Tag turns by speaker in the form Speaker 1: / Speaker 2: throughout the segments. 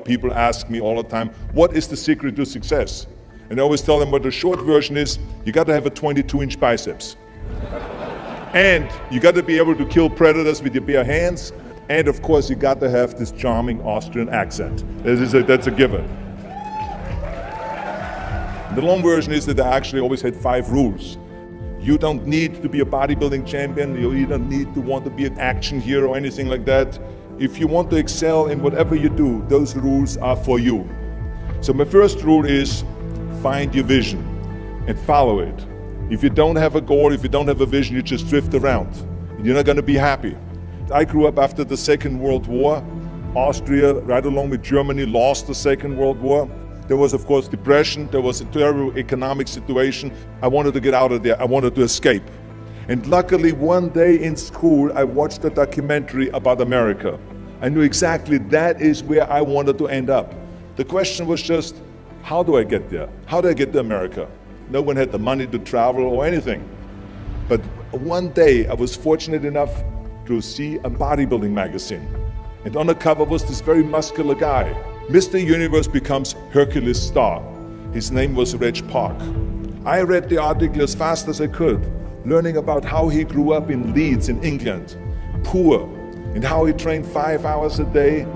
Speaker 1: people ask me all the time, what is the secret to success? And I always tell them, what the short version is, you got to have a 22-inch biceps. And you got to be able to kill predators with your bare hands. And of course, you got to have this charming Austrian accent. That's a given. The long version is that I actually always had 5 rules. You don't need to be a bodybuilding champion. You don't need to want to be an action hero or anything like that. If you want to excel in whatever you do, those rules are for you. So my first rule is find your vision and follow it. If you don't have a goal, if you don't have a vision, you just drift around. You're not going to be happy. I grew up after the Second World War. Austria, right along with Germany, lost the Second World War. There was, of course, depression. There was a terrible economic situation. I wanted to get out of there. I wanted to escape. And luckily, one day in school, I watched a documentary about America. I knew exactly that is where I wanted to end up. The question was just, how do I get there? How do I get to America? No one had the money to travel or anything. But one day, I was fortunate enough to see a bodybuilding magazine. And on the cover was this very muscular guy. Mr. Universe becomes Hercules star. His name was Reg Park. I read the article as fast as I could, learning about how he grew up in Leeds in England, poor, and how he trained 5 hours a day,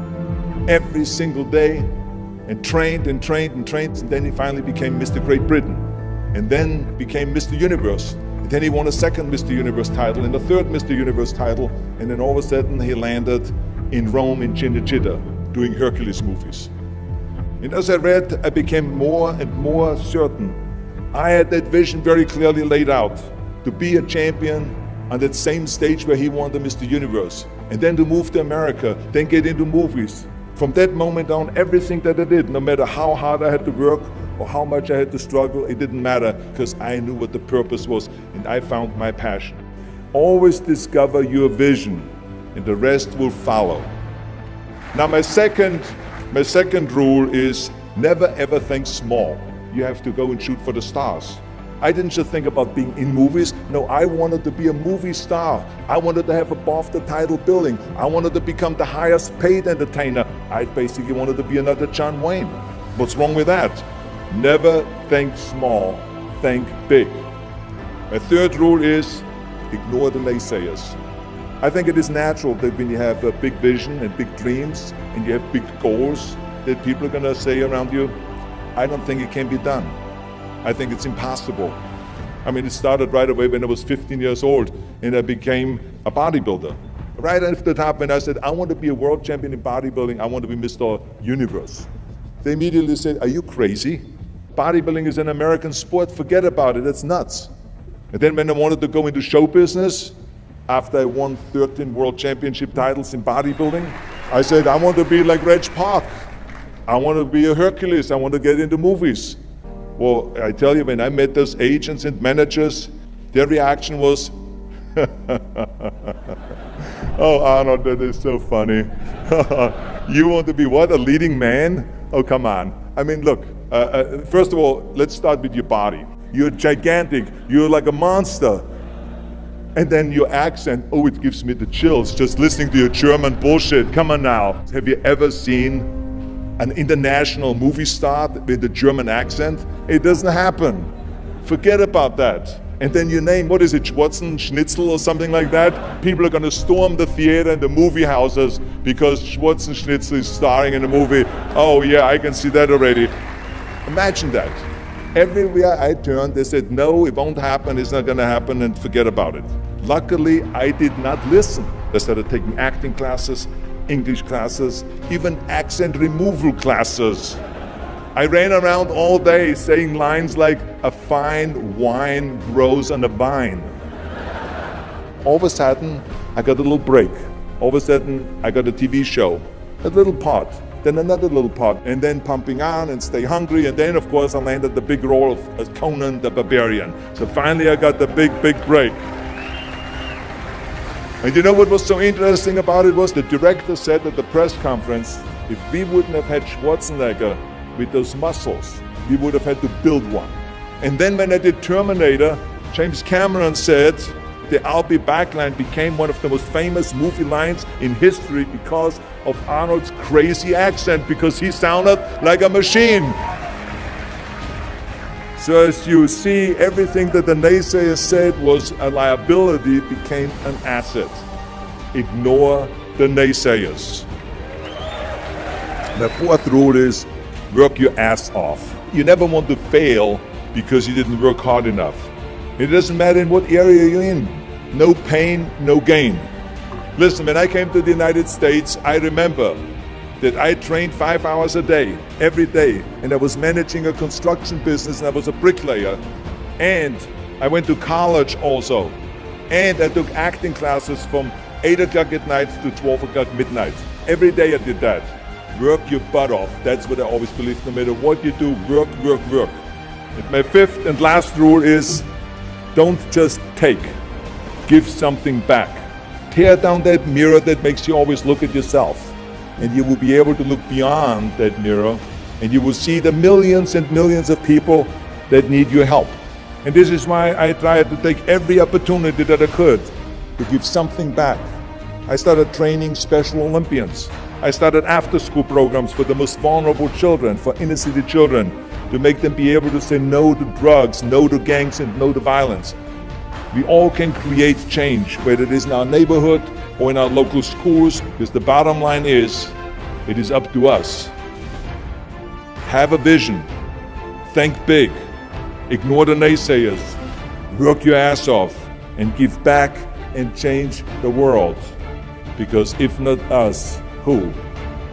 Speaker 1: every single day, and trained and trained and trained, and then he finally became Mr. Great Britain, and then became Mr. Universe. And then he won a second Mr. Universe title and a third Mr. Universe title, and then all of a sudden he landed in Rome in Cinecittà, doing Hercules movies. And as I read, I became more and more certain. I had that vision very clearly laid out, to be a champion on that same stage where he won the Mr. Universe, and then to move to America, then get into movies. From that moment on, everything that I did, no matter how hard I had to work or how much I had to struggle, it didn't matter, because I knew what the purpose was, and I found my passion. Always discover your vision, and the rest will follow. Now my second rule is never ever think small. You have to go and shoot for the stars. I didn't just think about being in movies. No, I wanted to be a movie star. I wanted to have above the title billing. I wanted to become the highest paid entertainer. I basically wanted to be another John Wayne. What's wrong with that? Never think small, think big. My third rule is ignore the naysayers. I think it is natural that when you have a big vision and big dreams and you have big goals, that people are going to say around you, I don't think it can be done. I think it's impossible. I mean, it started right away when I was 15 years old and I became a bodybuilder. Right after that, when I said, I want to be a world champion in bodybuilding, I want to be Mr. Universe. They immediately said, are you crazy? Bodybuilding is an American sport, forget about it, it's nuts. And then when I wanted to go into show business, after I won 13 world championship titles in bodybuilding, I said, I want to be like Reg Park. I want to be a Hercules. I want to get into movies. Well, I tell you, when I met those agents and managers, their reaction was, oh, Arnold, that is so funny. You want to be what, a leading man? Oh, come on. I mean, look, first of all, let's start with your body. You're gigantic. You're like a monster. And then your accent, oh, it gives me the chills just listening to your German bullshit. Come on now. Have you ever seen an international movie star with a German accent? It doesn't happen. Forget about that. And then your name, what is it, Schnitzel or something like that? People are going to storm the theater and the movie houses because Schnitzel is starring in a movie. Oh yeah, I can see that already. Imagine that. Everywhere I turned, they said, no, it won't happen, it's not going to happen, and forget about it. Luckily, I did not listen. I started taking acting classes, English classes, even accent removal classes. I ran around all day saying lines like, a fine wine grows on a vine. All of a sudden, I got a little break. All of a sudden, I got a TV show, a little part. Then another little part, and then Pumping On and Stay Hungry, and then of course I landed the big role of Conan the Barbarian. So finally I got the big break. And you know what was so interesting about it was the director said at the press conference, if we wouldn't have had Schwarzenegger with those muscles, we would have had to build one. And then when I did Terminator, James Cameron said, the I'll be back line became one of the most famous movie lines in history because of Arnold's crazy accent, because he sounded like a machine. So as you see, everything that the naysayers said was a liability became an asset. Ignore the naysayers. The fourth rule is work your ass off. You never want to fail because you didn't work hard enough. It doesn't matter in what area you're in. No pain, no gain. Listen, when I came to the United States, I remember that I trained 5 hours a day, every day, and I was managing a construction business, and I was a bricklayer, and I went to college also, and I took acting classes from 8 o'clock at night to 12 o'clock midnight. Every day I did that. Work your butt off. That's what I always believe. No matter what you do, work, work, work. And my fifth and last rule is, don't just take, give something back. Tear down that mirror that makes you always look at yourself. And you will be able to look beyond that mirror, and you will see the millions and millions of people that need your help. And this is why I tried to take every opportunity that I could to give something back. I started training Special Olympians. I started after-school programs for the most vulnerable children, for inner-city children, to make them be able to say no to drugs, no to gangs, and no to violence. We all can create change, whether it is in our neighborhood or in our local schools, because the bottom line is, it is up to us. Have a vision, think big, ignore the naysayers, work your ass off, and give back and change the world. Because if not us, who?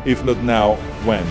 Speaker 1: If not now, when?